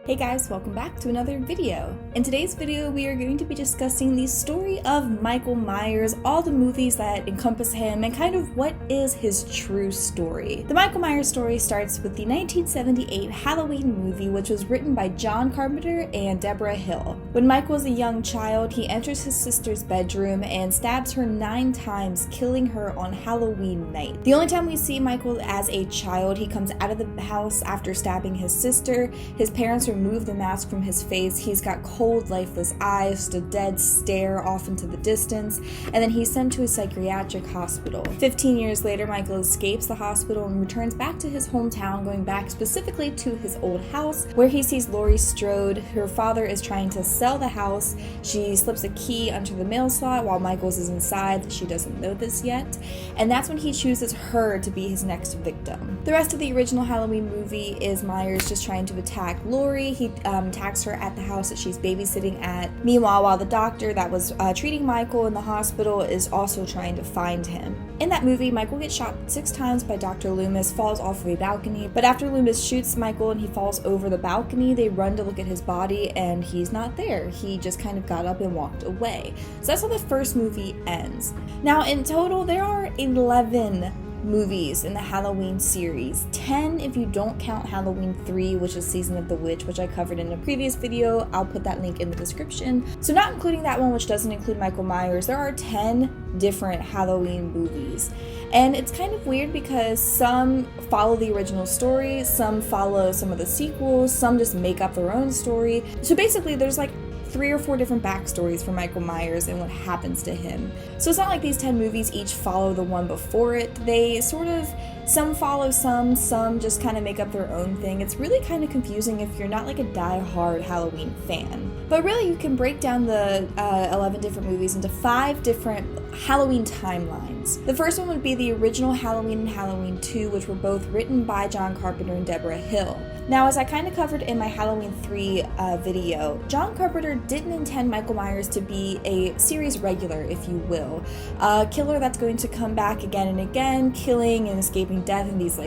Hey guys, welcome back to another video. In today's video, we are going to be discussing the story of Michael Myers, all the movies that encompass him, and kind of what is his true story. The Michael Myers story starts with the 1978 Halloween movie, which was written by John Carpenter and Deborah Hill. When Michael is a young child, he enters his sister's bedroom and stabs her 9 times, killing her on Halloween night. The only time we see Michael as a child, he comes out of the house after stabbing his sister. His parents remove the mask from his face. He's got cold, lifeless eyes, just a dead stare off into the distance, and then he's sent to a psychiatric hospital. 15 years later, Michael escapes the hospital and returns back to his hometown, going back specifically to his old house, where he sees Laurie Strode. Her father is trying to sell the house. She slips a key under the mail slot while Michael's is inside. She doesn't know this yet, and that's when he chooses her to be his next victim. The rest of the original Halloween movie is Myers just trying to attack Laurie. He attacks her at the house that she's babysitting at. Meanwhile, while the doctor that was treating Michael in the hospital is also trying to find him. In that movie, Michael gets shot 6 times by Dr. Loomis, falls off of a balcony, but after Loomis shoots Michael and he falls over the balcony, they run to look at his body and he's not there. He just kind of got up and walked away. So that's how the first movie ends. Now, in total, there are 11 movies in the Halloween series. 10 if you don't count Halloween 3, which is Season of the Witch, which I covered in a previous video. I'll put that link in the description. So not including that one, which doesn't include Michael Myers, there are 10 different Halloween movies. And it's kind of weird because some follow the original story, some follow some of the sequels, some just make up their own story. So basically there's like 3 or 4 different backstories for Michael Myers and what happens to him. So it's not like these 10 movies each follow the one before it. They sort of, some follow some just kind of make up their own thing. It's really kind of confusing if you're not like a die-hard Halloween fan. But really you can break down the 11 different movies into 5 different Halloween timelines. The first one would be the original Halloween and Halloween 2, which were both written by John Carpenter and Deborah Hill. Now, as I kind of covered in my Halloween 3 video, John Carpenter didn't intend Michael Myers to be a series regular, if you will. A killer that's going to come back again and again, killing and escaping death in these,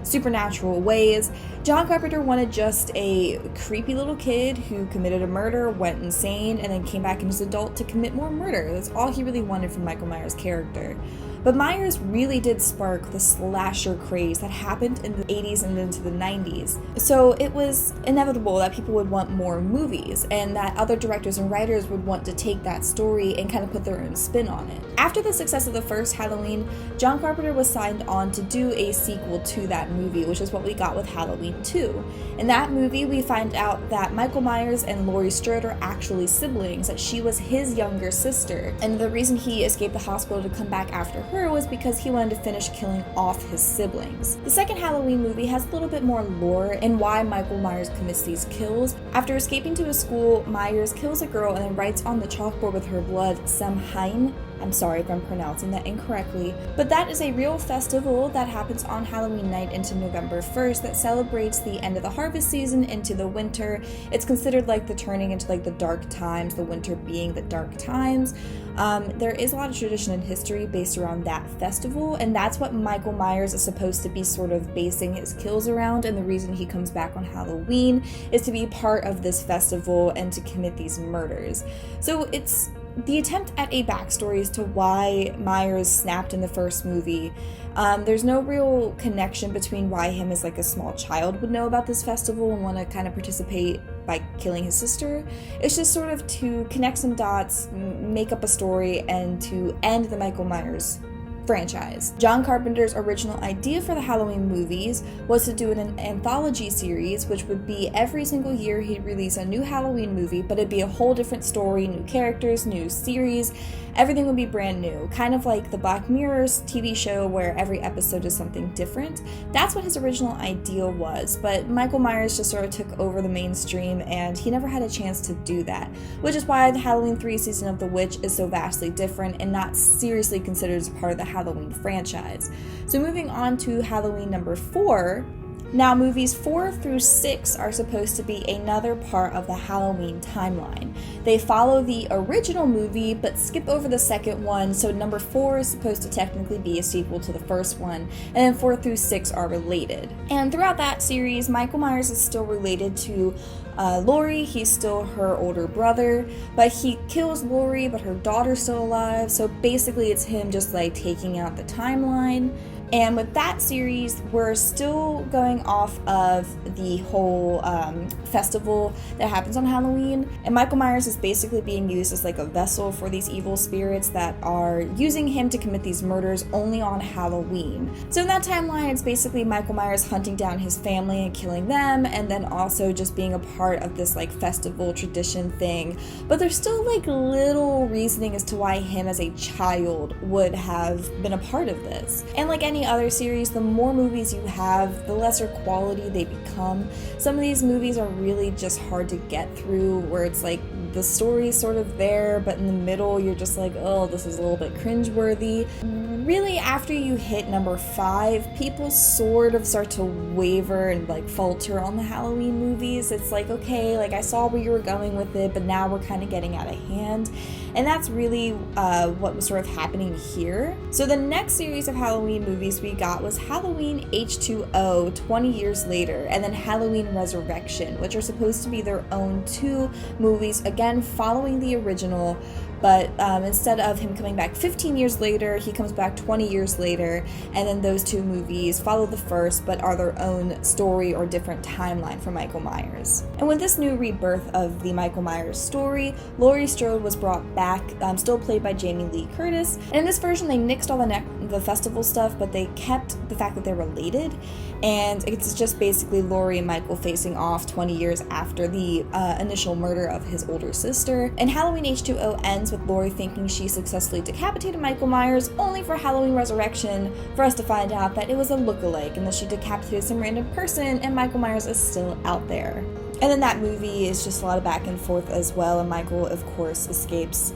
supernatural ways. John Carpenter wanted just a creepy little kid who committed a murder, went insane, and then came back as an adult to commit more murder. That's all he really wanted from Michael Myers' character. But Myers really did spark the slasher craze that happened in the 80s and into the 90s. So it was inevitable that people would want more movies and that other directors and writers would want to take that story and kind of put their own spin on it. After the success of the first Halloween, John Carpenter was signed on to do a sequel to that movie, which is what we got with Halloween 2. In that movie, we find out that Michael Myers and Laurie Strode are actually siblings, that she was his younger sister. And the reason he escaped the hospital to come back after her was because he wanted to finish killing off his siblings. The second Halloween movie has a little bit more lore in why Michael Myers commits these kills. After escaping to a school, Myers kills a girl and then writes on the chalkboard with her blood, Samhain. I'm sorry if I'm pronouncing that incorrectly, but that is a real festival that happens on Halloween night into November 1st that celebrates the end of the harvest season into the winter. It's considered like the turning into like the dark times, the winter being the dark times. There is a lot of tradition and history based around that festival, and that's what Michael Myers is supposed to be sort of basing his kills around, and the reason he comes back on Halloween is to be part of this festival and to commit these murders. So it's the attempt at a backstory as to why Myers snapped in the first movie. There's no real connection between why him as like a small child would know about this festival and want to kind of participate by killing his sister. It's just sort of to connect some dots, make up a story, and to end the Michael Myers franchise. John Carpenter's original idea for the Halloween movies was to do an anthology series, which would be every single year he'd release a new Halloween movie, but it'd be a whole different story, new characters, new series, everything would be brand new, kind of like the Black Mirror's TV show where every episode is something different. That's what his original idea was, but Michael Myers just sort of took over the mainstream and he never had a chance to do that, which is why the Halloween 3 Season of the Witch is so vastly different and not seriously considered as part of the Halloween franchise. So moving on to Halloween number 4, Now, movies 4 through 6 are supposed to be another part of the Halloween timeline. They follow the original movie but skip over the second one, so number 4 is supposed to technically be a sequel to the first one, and then 4 through 6 are related. And throughout that series, Michael Myers is still related to Laurie. He's still her older brother, but he kills Laurie, but her daughter's still alive, so basically it's him just like taking out the timeline. And with that series, we're still going off of the whole festival that happens on Halloween. And Michael Myers is basically being used as like a vessel for these evil spirits that are using him to commit these murders only on Halloween. So in that timeline, it's basically Michael Myers hunting down his family and killing them, and then also just being a part of this like festival tradition thing. But there's still like little reasoning as to why him as a child would have been a part of this. And like any other series, the more movies you have, the lesser quality they become. Some of these movies are really just hard to get through, where it's like the story's sort of there, but in the middle you're just like, oh, this is a little bit cringeworthy. Really, after you hit number 5, people sort of start to waver and like falter on the Halloween movies. It's like, okay, like I saw where you were going with it, but now we're kind of getting out of hand. And that's really what was sort of happening here. So the next series of Halloween movies we got was Halloween H2O 20 years later, and then Halloween Resurrection, which are supposed to be their own 2 movies, again following the original, but instead of him coming back 15 years later, he comes back 20 years later, and then those 2 movies follow the first but are their own story or different timeline for Michael Myers. And with this new rebirth of the Michael Myers story, Laurie Strode was brought back, still played by Jamie Lee Curtis, and in this version they nixed all the festival stuff, but they kept the fact that they're related, and it's just basically Laurie and Michael facing off 20 years after the initial murder of his older sister. And Halloween H2O ends with Laurie thinking she successfully decapitated Michael Myers, only for Halloween Resurrection for us to find out that it was a lookalike and that she decapitated some random person and Michael Myers is still out there. And then that movie is just a lot of back and forth as well, and Michael of course escapes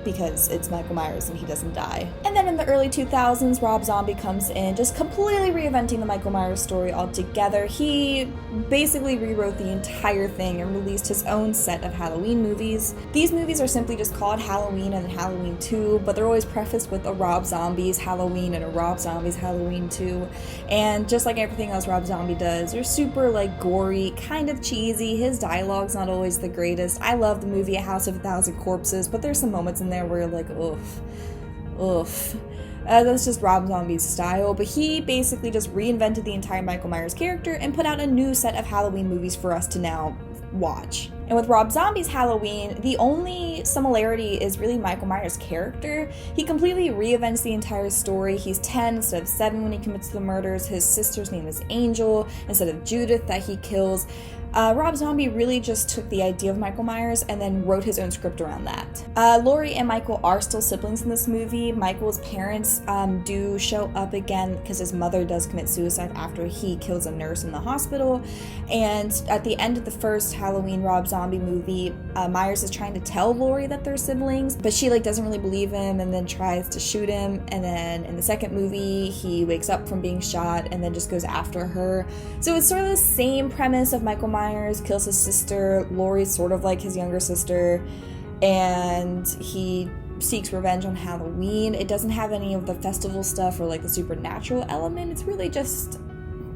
because it's Michael Myers and he doesn't die. And then in the early 2000s, Rob Zombie comes in, just completely reinventing the Michael Myers story altogether. He basically rewrote the entire thing and released his own set of Halloween movies. These movies are simply just called Halloween and Halloween 2, but they're always prefaced with a Rob Zombie's Halloween and a Rob Zombie's Halloween 2. And just like everything else Rob Zombie does, they're super like gory, kind of cheesy. His dialogue's not always the greatest. I love the movie A House of a Thousand Corpses, but there's some moments in there where you're like, oof. That's just Rob Zombie's style, but he basically just reinvented the entire Michael Myers character and put out a new set of Halloween movies for us to now watch. And with Rob Zombie's Halloween, the only similarity is really Michael Myers' character. He completely reinvents the entire story. He's 10 instead of 7 when he commits the murders. His sister's name is Angel instead of Judith that he kills. Rob Zombie really just took the idea of Michael Myers and then wrote his own script around that. Laurie and Michael are still siblings in this movie. Michael's parents do show up again because his mother does commit suicide after he kills a nurse in the hospital. And at the end of the first Halloween Rob Zombie movie, Myers is trying to tell Laurie that they're siblings, but she like doesn't really believe him and then tries to shoot him. And then in the second movie, he wakes up from being shot and then just goes after her. So it's sort of the same premise of Michael Myers kills his sister. Laurie's sort of like his younger sister, and he seeks revenge on Halloween. It doesn't have any of the festival stuff or like the supernatural element. It's really just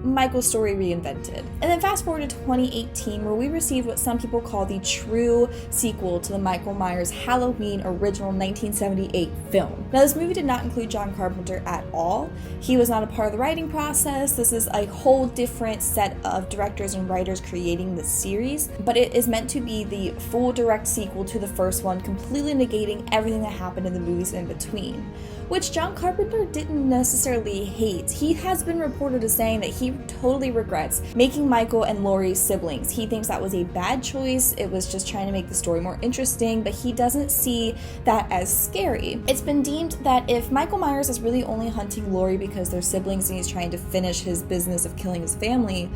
Michael's story reinvented. And then fast forward to 2018, where we received what some people call the true sequel to the Michael Myers Halloween original 1978 film. Now, this movie did not include John Carpenter at all. He was not a part of the writing process. This is a whole different set of directors and writers creating the series, but it is meant to be the full direct sequel to the first one, completely negating everything that happened in the movies in between, which John Carpenter didn't necessarily hate. He has been reported as saying that he totally regrets making Michael and Laurie siblings. He thinks that was a bad choice. It was just trying to make the story more interesting, but he doesn't see that as scary. It's been deemed that if Michael Myers is really only hunting Laurie because they're siblings and he's trying to finish his business of killing his family,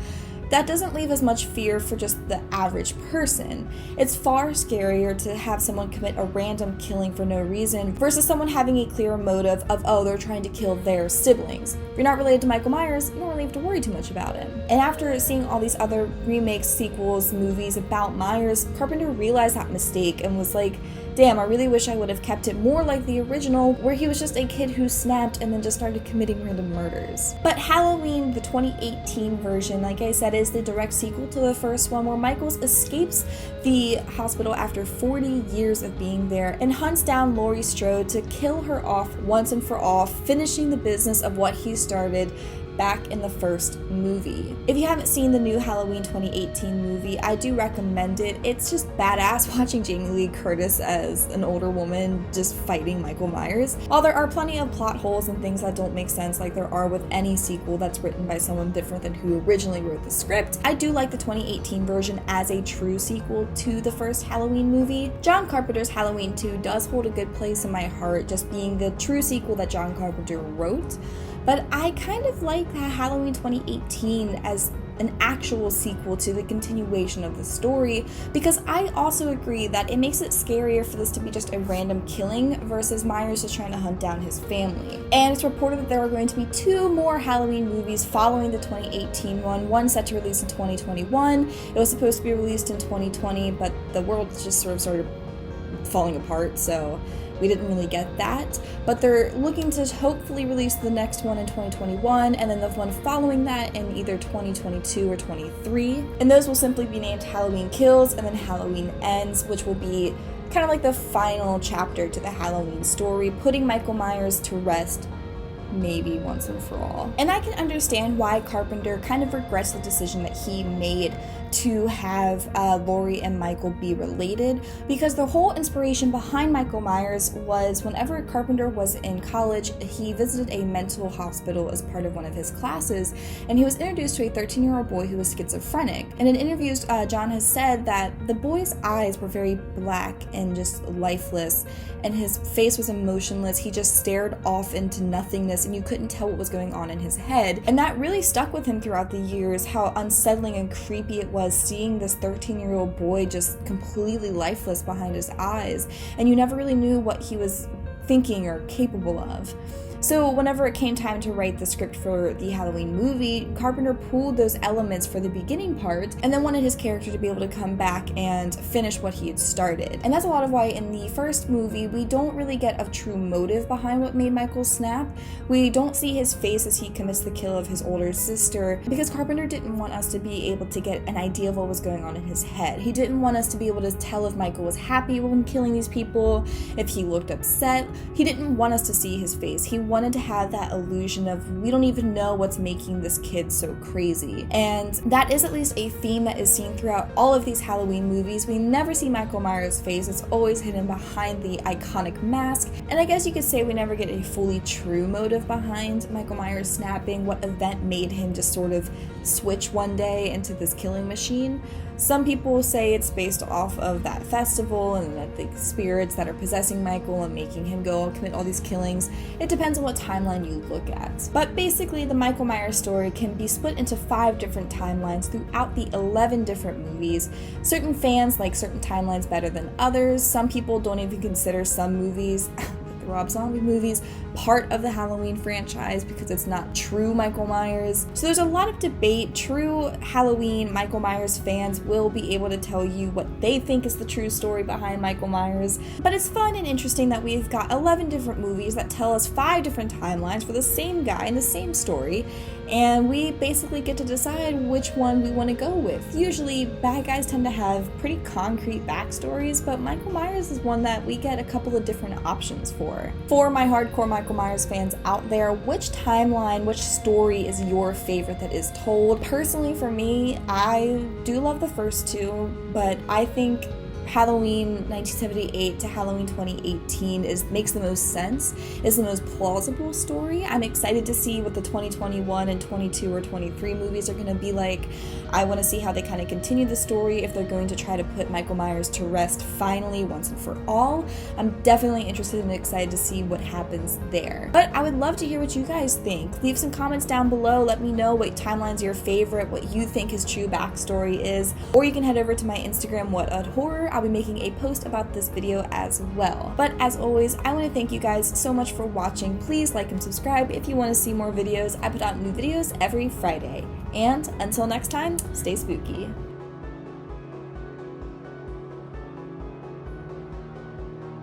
that doesn't leave as much fear for just the average person. It's far scarier to have someone commit a random killing for no reason versus someone having a clear motive of, oh, they're trying to kill their siblings. If you're not related to Michael Myers, you don't really have to worry too much about him. And after seeing all these other remakes, sequels, movies about Myers, Carpenter realized that mistake and was like, damn, I really wish I would have kept it more like the original, where he was just a kid who snapped and then just started committing random murders. But Halloween, the 2018 version, like I said, is the direct sequel to the first one, where Michaels escapes the hospital after 40 years of being there and hunts down Laurie Strode to kill her off once and for all, finishing the business of what he started back in the first movie. If you haven't seen the new Halloween 2018 movie, I do recommend it. It's just badass watching Jamie Lee Curtis as an older woman just fighting Michael Myers. While there are plenty of plot holes and things that don't make sense, like there are with any sequel that's written by someone different than who originally wrote the script, I do like the 2018 version as a true sequel to the first Halloween movie. John Carpenter's Halloween 2 does hold a good place in my heart, just being the true sequel that John Carpenter wrote. But I kind of like Halloween 2018 as an actual sequel to the continuation of the story, because I also agree that it makes it scarier for this to be just a random killing versus Myers just trying to hunt down his family. And it's reported that there are going to be 2 more Halloween movies following the 2018 one set to release in 2021. It was supposed to be released in 2020, but the world just sort of started falling apart, so we didn't really get that, but they're looking to hopefully release the next one in 2021, and then the one following that in either 2022 or 23. And those will simply be named Halloween Kills and then Halloween Ends, which will be kind of like the final chapter to the Halloween story, putting Michael Myers to rest maybe once and for all. And I can understand why Carpenter kind of regrets the decision that he made to have Laurie and Michael be related, because the whole inspiration behind Michael Myers was whenever Carpenter was in college, he visited a mental hospital as part of one of his classes, and he was introduced to a 13-year-old boy who was schizophrenic. And in interviews, John has said that the boy's eyes were very black and just lifeless, and his face was emotionless. He just stared off into nothingness, and you couldn't tell what was going on in his head. And that really stuck with him throughout the years, how unsettling and creepy it was seeing this 13-year-old boy just completely lifeless behind his eyes, and you never really knew what he was thinking or capable of. So whenever it came time to write the script for the Halloween movie, Carpenter pulled those elements for the beginning part and then wanted his character to be able to come back and finish what he had started. And that's a lot of why in the first movie we don't really get a true motive behind what made Michael snap. We don't see his face as he commits the kill of his older sister, because Carpenter didn't want us to be able to get an idea of what was going on in his head. He didn't want us to be able to tell if Michael was happy when killing these people, if he looked upset. He didn't want us to see his face. He wanted to have that illusion of we don't even know what's making this kid so crazy. And that is at least a theme that is seen throughout all of these Halloween movies. We never see Michael Myers' face. It's always hidden behind the iconic mask. And I guess you could say we never get a fully true motive behind Michael Myers snapping, what event made him just sort of switch one day into this killing machine. Some people say it's based off of that festival and that the spirits that are possessing Michael and making him go commit all these killings. It depends on what timeline you look at. But basically, the Michael Myers story can be split into 5 different timelines throughout the 11 different movies. Certain fans like certain timelines better than others. Some people don't even consider some movies Rob Zombie movies part of the Halloween franchise because it's not true Michael Myers. So there's a lot of debate. True Halloween Michael Myers fans will be able to tell you what they think is the true story behind Michael Myers. But it's fun and interesting that we've got 11 different movies that tell us 5 different timelines for the same guy and the same story, and we basically get to decide which one we want to go with. Usually bad guys tend to have pretty concrete backstories, but Michael Myers is one that we get a couple of different options for. For my hardcore Michael Myers fans out there, which timeline, which story is your favorite that is told? Personally, for me, I do love the first 2, but I think Halloween 1978 to Halloween 2018 makes the most sense, is the most plausible story. I'm excited to see what the 2021 and 22 or 23 movies are going to be like. I want to see how they kind of continue the story, if they're going to try to put Michael Myers to rest finally once and for all. I'm definitely interested and excited to see what happens there. But I would love to hear what you guys think. Leave some comments down below. Let me know what timeline's your favorite, what you think his true backstory is, or you can head over to my Instagram, What a Horror. I'll be making a post about this video as well. But as always, I want to thank you guys so much for watching. Please like and subscribe if you want to see more videos. I put out new videos every Friday. And until next time, stay spooky.